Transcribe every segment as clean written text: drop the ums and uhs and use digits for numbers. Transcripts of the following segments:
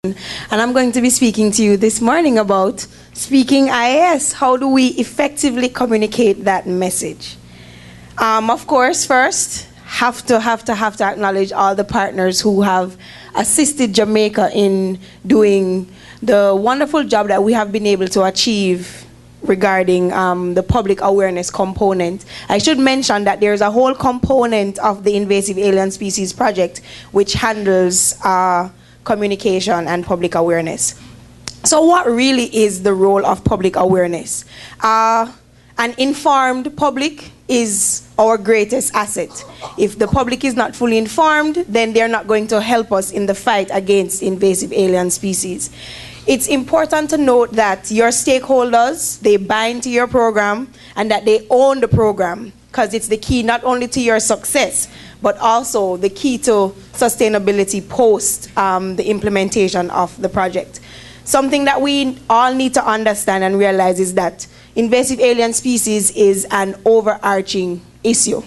And I'm going to be speaking to you this morning about speaking IAS. How do we effectively communicate that message? Of course, first, have to acknowledge all the partners who have assisted Jamaica in doing the wonderful job that we have been able to achieve regarding the public awareness component. I should mention that there's a whole component of the Invasive Alien Species Project which handles communication and public awareness. So what really is the role of public awareness? An informed public is our greatest asset. If the public is not fully informed, then they're not going to help us in the fight against invasive alien species. It's important to note that your stakeholders, they buy into your program and that they own the program, because it's the key not only to your success, but also the key to sustainability post the implementation of the project. Something that we all need to understand and realize is that invasive alien species is an overarching issue.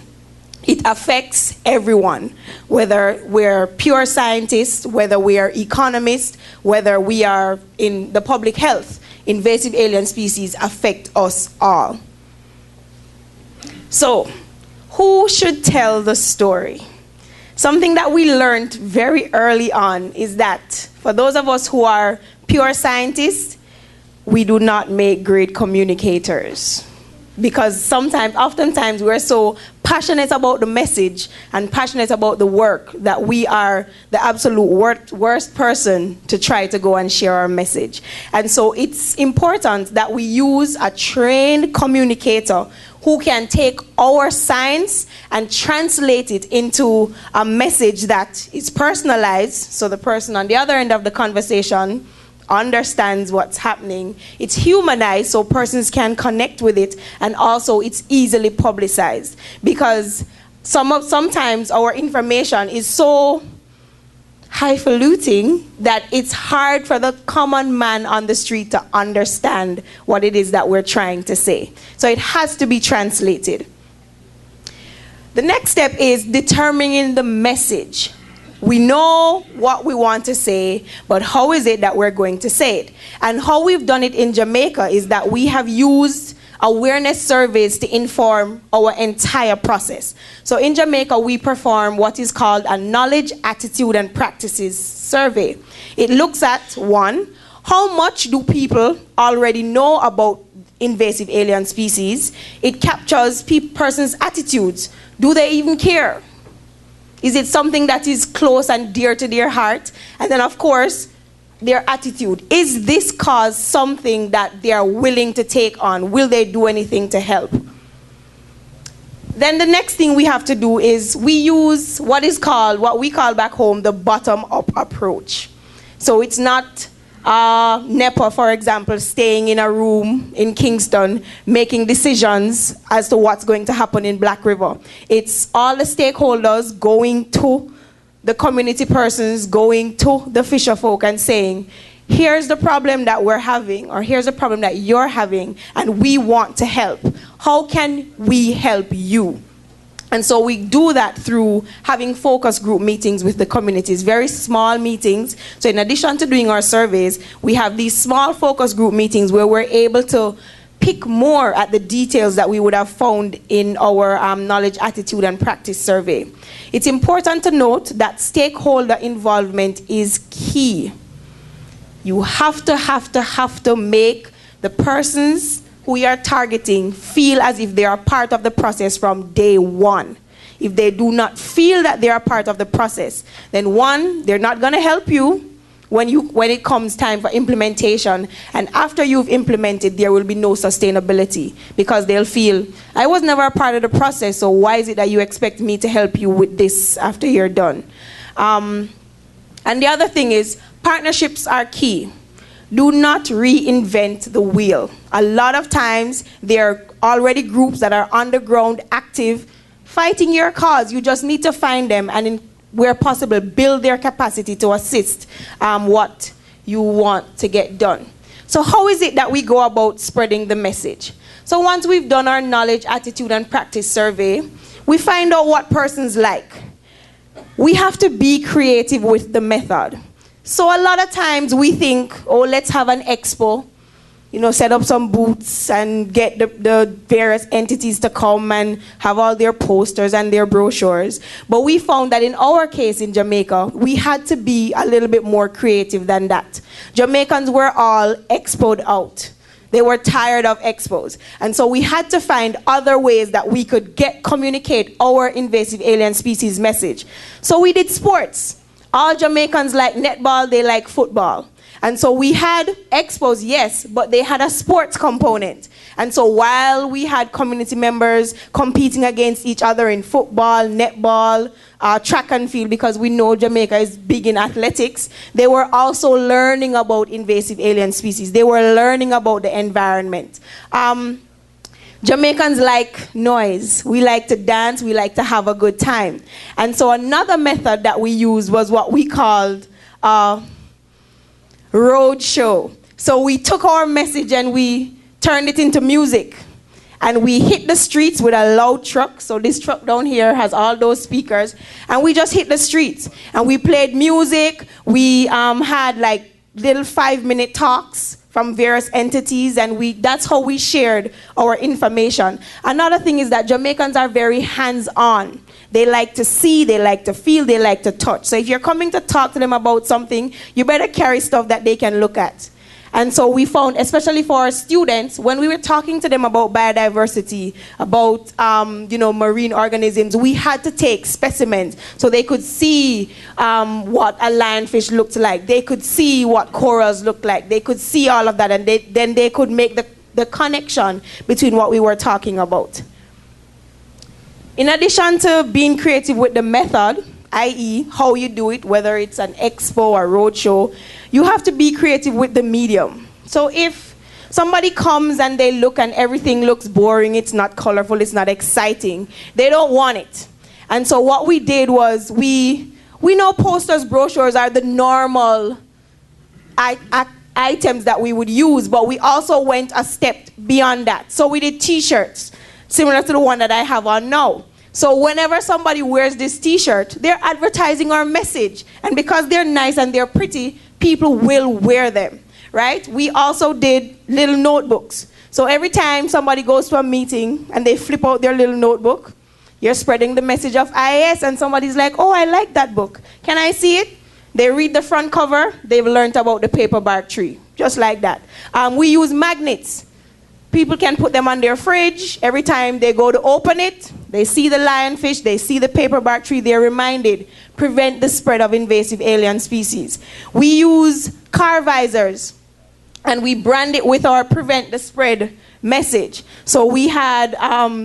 It affects everyone, whether we're pure scientists, whether we are economists, whether we are in the public health. Invasive alien species affect us all. So, who should tell the story? Something that we learned very early on is that for those of us who are pure scientists, we do not make great communicators. Because oftentimes we're so passionate about the message and passionate about the work that we are the absolute worst person to try to go and share our message. And so it's important that we use a trained communicator who can take our science and translate it into a message that is personalized, so the person on the other end of the conversation understands what's happening. It's humanized so persons can connect with it, and also it's easily publicized, because sometimes our information is so highfalutin that it's hard for the common man on the street to understand what it is that we're trying to say. So it has to be translated. The next step is determining the message. We know what we want to say, but how is it that we're going to say it? And how we've done it in Jamaica is that we have used awareness surveys to inform our entire process. So in Jamaica, we perform what is called a knowledge, attitude, and practices survey. It looks at, one, how much do people already know about invasive alien species? It captures persons' attitudes. Do they even care? Is it something that is close and dear to their heart? And then, of course, their attitude. Is this cause something that they are willing to take on? Will they do anything to help? Then the next thing we have to do is we use what we call back home, the bottom-up approach. So it's not NEPA, for example, staying in a room in Kingston, making decisions as to what's going to happen in Black River. It's all the stakeholders going to the community persons, going to the fisher folk and saying, here's the problem that we're having, or here's the problem that you're having, and we want to help. How can we help you? And so we do that through having focus group meetings with the communities, very small meetings. So in addition to doing our surveys, we have these small focus group meetings where we're able to pick more at the details that we would have found in our knowledge, attitude, and practice survey. It's important to note that stakeholder involvement is key. You have to make the persons who we are targeting feel as if they are part of the process from day one. If they do not feel that they are part of the process, then one, they're not going to help you when it comes time for implementation, and after you've implemented, there will be no sustainability, because they'll feel, I was never a part of the process, so why is it that you expect me to help you with this after you're done? And the other thing is, partnerships are key. Do not reinvent the wheel. A lot of times, there are already groups that are underground, active, fighting your cause. You just need to find them and, where possible, build their capacity to assist what you want to get done. So how is it that we go about spreading the message? So once we've done our knowledge, attitude, and practice survey, we find out what persons like. We have to be creative with the method. So a lot of times we think, oh, let's have an expo, you know, set up some booths and get the various entities to come and have all their posters and their brochures. But we found that in our case in Jamaica, we had to be a little bit more creative than that. Jamaicans were all expoed out. They were tired of expos. And so we had to find other ways that we could communicate our invasive alien species message. So we did sports. All Jamaicans like netball, they like football. And so we had expos, yes, but they had a sports component. And so while we had community members competing against each other in football, netball, track and field, because we know Jamaica is big in athletics, they were also learning about invasive alien species. They were learning about the environment. Jamaicans like noise. We like to dance. We like to have a good time. And so another method that we used was what we called road show. So we took our message and we turned it into music. And we hit the streets with a loud truck. So this truck down here has all those speakers. And we just hit the streets. And we played music. We had like little 5-minute talks from various entities. And that's how we shared our information. Another thing is that Jamaicans are very hands-on. They like to see, they like to feel, they like to touch. So if you're coming to talk to them about something, you better carry stuff that they can look at. And so we found, especially for our students, when we were talking to them about biodiversity, about marine organisms, we had to take specimens so they could see what a lionfish looked like. They could see what corals looked like. They could see all of that, and then they could make the connection between what we were talking about. In addition to being creative with the method, i.e. how you do it, whether it's an expo or roadshow, you have to be creative with the medium. So if somebody comes and they look and everything looks boring, it's not colorful, it's not exciting, they don't want it. And so what we did was we know posters, brochures are the normal items that we would use, but we also went a step beyond that. So we did t-shirts, similar to the one that I have on now. So whenever somebody wears this t-shirt, they're advertising our message. And because they're nice and they're pretty, people will wear them, right? We also did little notebooks. So every time somebody goes to a meeting and they flip out their little notebook, you're spreading the message of IAS, and somebody's like, oh, I like that book. Can I see it? They read the front cover, they've learned about the paperbark tree, just like that. We use magnets. People can put them on their fridge. Every time they go to open it, they see the lionfish, they see the paperbark tree, they're reminded, prevent the spread of invasive alien species. We use car visors, and we brand it with our prevent the spread message. So we had,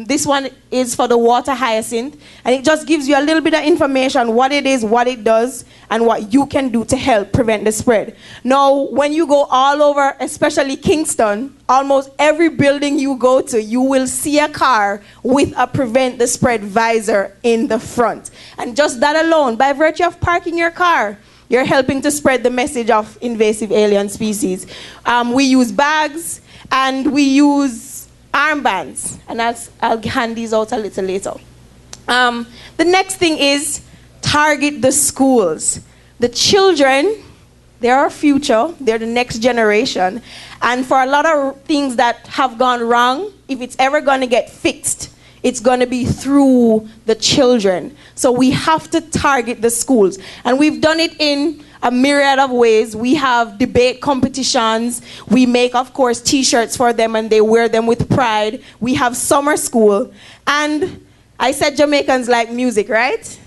this one is for the water hyacinth, and it just gives you a little bit of information, what it is, what it does, and what you can do to help prevent the spread. Now, when you go all over, especially Kingston, almost every building you go to, you will see a car with a prevent the spread visor in the front. And just that alone, by virtue of parking your car, you're helping to spread the message of invasive alien species. We use bags, and we use armbands, and I'll hand these out a little later. The next thing is target the schools. The children, they're our future, they're the next generation, and for a lot of things that have gone wrong, if it's ever going to get fixed, it's going to be through the children. So we have to target the schools, and we've done it in a myriad of ways. We have debate competitions. We make, of course, t-shirts for them, and they wear them with pride. We have summer school. And I said Jamaicans like music, right?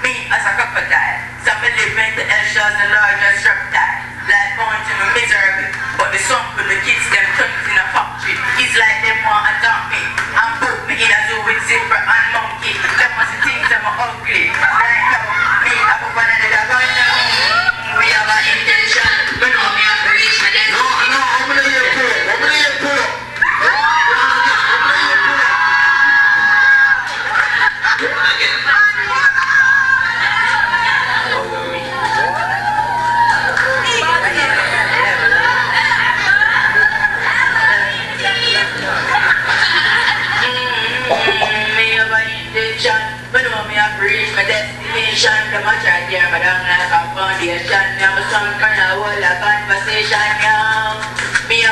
Me as a crocodile, some live in the Elsha's the largest reptile. Life going to be miserable, but the sun with the kids them turns in a factory. It's like them want to dump me and put me in a zoo with zebra and monkey. Them must think them are ugly. Right now, me have a banana that gun now. We have an intention, but no me have to reach for them. No, I'm gonna hear pull up. I'm gonna hear pull up.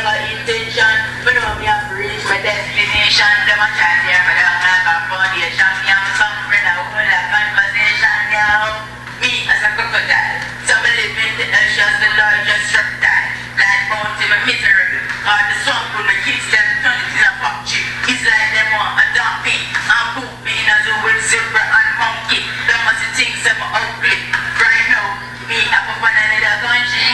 have an intention. Me know me have to reach my destination. Them a chat here, but I don't have a foundation. Me have some friend I hold a conversation now. Me as a crocodile, so me live in the oceans, the largest reptile. Like mountain, me miserable. Or the sun when my kids them turn it in a factory. It's like them want to dump me and poop me in a zoo with zebra and monkey. Them must think some ugly. Right now, me up on another country.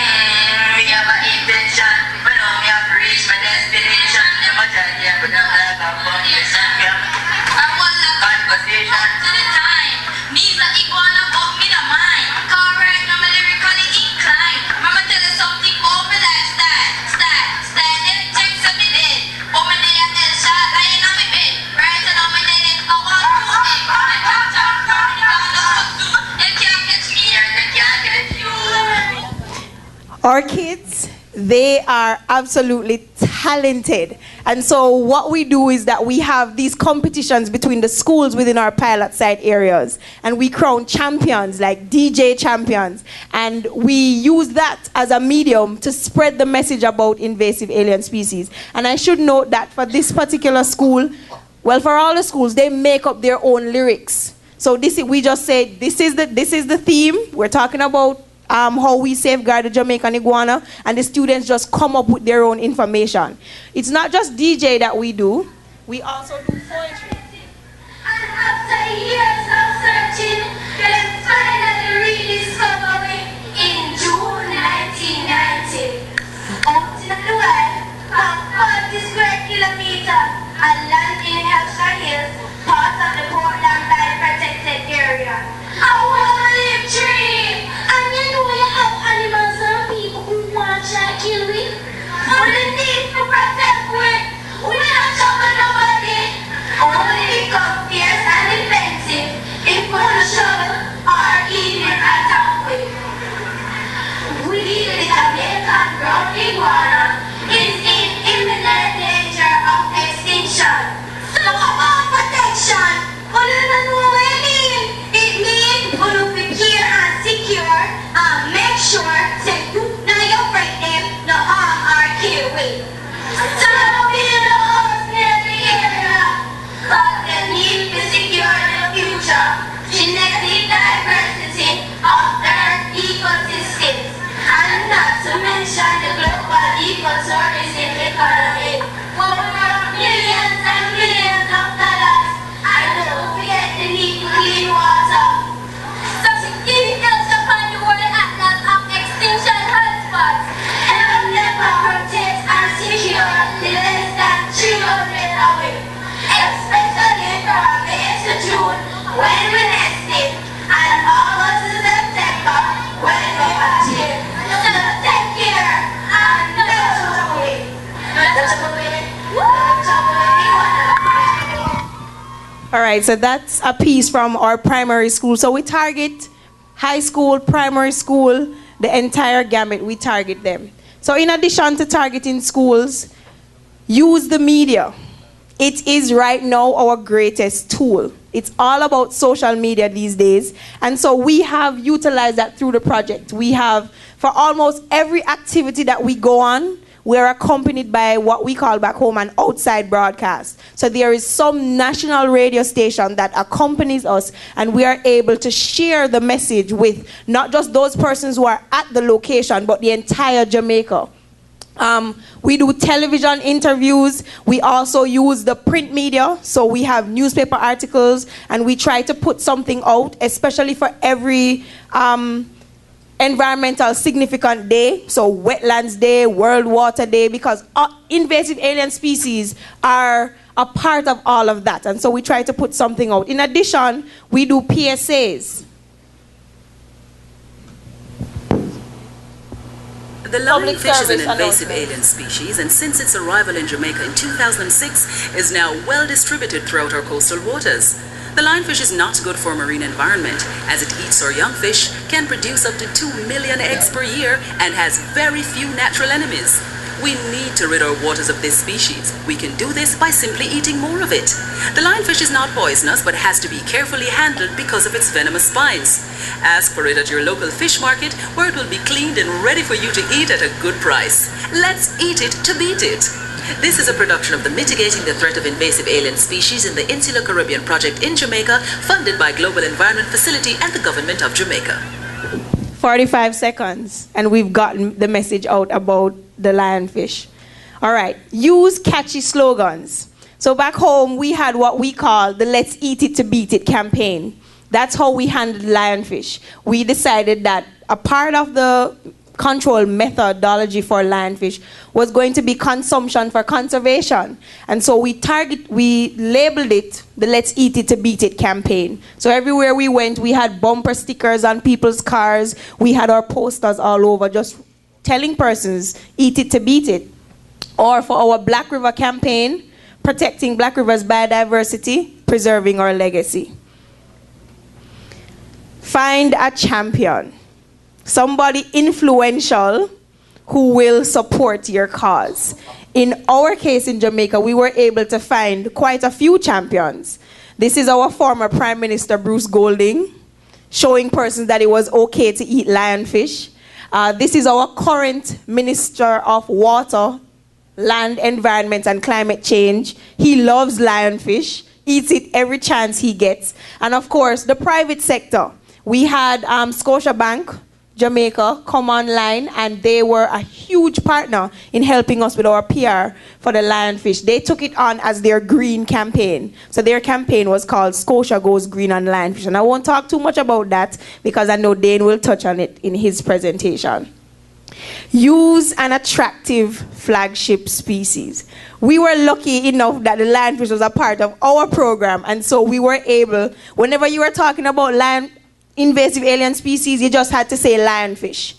Me have an intention. Me know me have to reach my destination. Them a chat here, but I'm like a foundation. Me have conversation. To the time, me's a iguana, but me no mind. Correct, I'm a lyrically inclined. Mama tell us something about my lifestyle. Style, them checks on me dead. But my day at Nelsa, lying on my bed. Right on my dead, I want to it. My top, they can't catch me here, they can't catch you. Our kids, they are absolutely talented. And so what we do is that we have these competitions between the schools within our pilot site areas. And we crown champions, like DJ champions. And we use that as a medium to spread the message about invasive alien species. And I should note that for this particular school, well, for all the schools, they make up their own lyrics. So we just say, this is the theme. We're talking about how we safeguard the Jamaican iguana, and the students just come up with their own information. It's not just DJ that we do, we also do poetry. And after years of searching, they finally rediscovered it in June 1990. Out in the wild, about 40 square kilometers, and land in Hampshire Hills, part of the Portland Valley protected area. A wild tree! And you know you have animals and people who want to try to kill we. Only need to protect we. We don't trouble nobody. Only become fierce and defensive if we want to trouble or even attack we. We, the Jamaican brown iguana, is in imminent danger of extinction. So about protection, what do you know what I mean? It means we look care and secure and make sure that you know you break them, no harm or kill we. So don't build a house near the area, but they need to secure the future, genetic diversity of Earth ecosystems, and not to mention the global ecotourism economy. Over millions and millions of dollars, and don't forget the need to clean water. So to keep us upon the world atlas of extinction hotspots, and will never protect and secure the less than 300 away, especially from May to June when we nested, and August to September when we are here. So take care and no trouble away. No trouble away. No trouble away. All right, so that's a piece from our primary school. So we target high school, primary school, the entire gamut, we target them. So in addition to targeting schools, use the media. It is right now our greatest tool. It's all about social media these days. And so we have utilized that through the project. We have, for almost every activity that we go on, we're accompanied by what we call back home an outside broadcast. So there is some national radio station that accompanies us, and we are able to share the message with not just those persons who are at the location, but the entire Jamaica. We do television interviews. We also use the print media. So we have newspaper articles, and we try to put something out, especially for every environmental significant day, so Wetlands Day, World Water Day, because invasive alien species are a part of all of that. And so we try to put something out. In addition, we do PSAs. The lionfish is an invasive alien species, and since its arrival in Jamaica in 2006, is now well distributed throughout our coastal waters. The lionfish is not good for marine environment, as it eats our young fish, can produce up to 2 million eggs per year, and has very few natural enemies. We need to rid our waters of this species. We can do this by simply eating more of it. The lionfish is not poisonous but has to be carefully handled because of its venomous spines. Ask for it at your local fish market where it will be cleaned and ready for you to eat at a good price. Let's eat it to beat it. This is a production of the Mitigating the Threat of Invasive Alien Species in the Insular Caribbean Project in Jamaica, funded by Global Environment Facility and the Government of Jamaica. 45 seconds, and we've gotten the message out about the lionfish. All right, use catchy slogans. So back home, we had what we call the Let's Eat It to Beat It campaign. That's how we handled lionfish. We decided that a part of the control methodology for lionfish was going to be consumption for conservation. And so we labeled it the Let's Eat It to Beat It campaign. So everywhere we went, we had bumper stickers on people's cars. We had our posters all over just telling persons, eat it to beat it. Or for our Black River campaign, protecting Black River's biodiversity, preserving our legacy. Find a champion. Somebody influential who will support your cause. In our case in Jamaica, we were able to find quite a few champions. This is our former Prime Minister, Bruce Golding, showing persons that it was okay to eat lionfish. This is our current Minister of Water, Land, Environment and Climate Change. He loves lionfish, eats it every chance he gets. And of course, the private sector. We had Scotiabank, Jamaica, come online, and they were a huge partner in helping us with our PR for the lionfish. They took it on as their green campaign. So their campaign was called Scotia Goes Green on Lionfish. And I won't talk too much about that because I know Dane will touch on it in his presentation. Use an attractive flagship species. We were lucky enough that the lionfish was a part of our program, and so we were able, whenever you were talking about invasive alien species, you just had to say lionfish.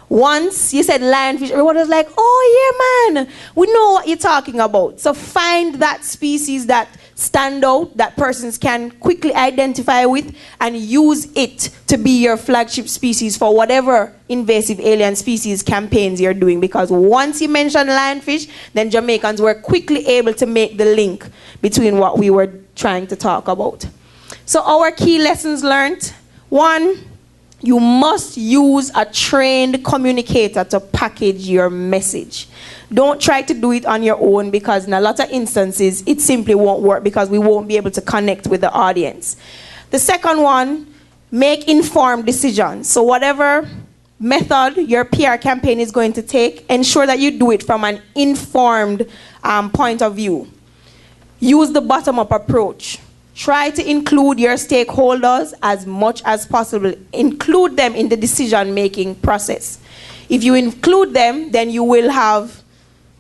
Once you said lionfish, everyone was like, oh yeah, man, we know what you're talking about. So find that species that stand out, that persons can quickly identify with, and use it to be your flagship species for whatever invasive alien species campaigns you're doing. Because once you mention lionfish, then Jamaicans were quickly able to make the link between what we were trying to talk about. So our key lessons learned. 1, you must use a trained communicator to package your message. Don't try to do it on your own because in a lot of instances, it simply won't work because we won't be able to connect with the audience. The second one, make informed decisions. So whatever method your PR campaign is going to take, ensure that you do it from an informed point of view. Use the bottom-up approach. Try to include your stakeholders as much as possible. Include them in the decision-making process. If you include them, then you will have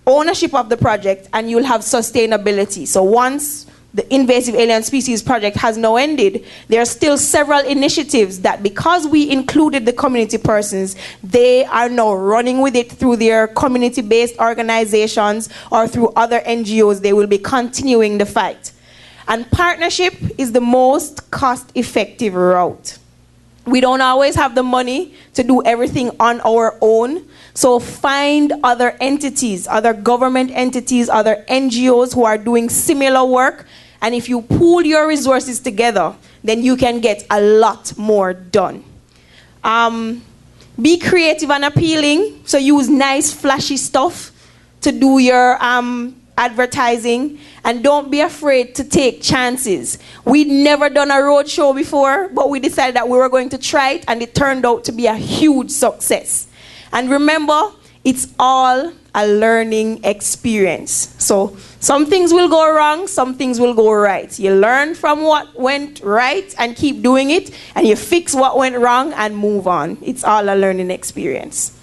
ownership of the project and you'll have sustainability. So once the invasive alien species project has now ended, there are still several initiatives that because we included the community persons, they are now running with it through their community-based organizations or through other NGOs. They will be continuing the fight. And partnership is the most cost-effective route. We don't always have the money to do everything on our own. So find other entities, other government entities, other NGOs who are doing similar work. And if you pool your resources together, then you can get a lot more done. Be creative and appealing. So use nice, flashy stuff to do your advertising, and don't be afraid to take chances. We'd never done a road show before, but we decided that we were going to try it, and it turned out to be a huge success. And remember, it's all a learning experience. So some things will go wrong, some things will go right. You learn from what went right and keep doing it, and you fix what went wrong and move on. It's all a learning experience.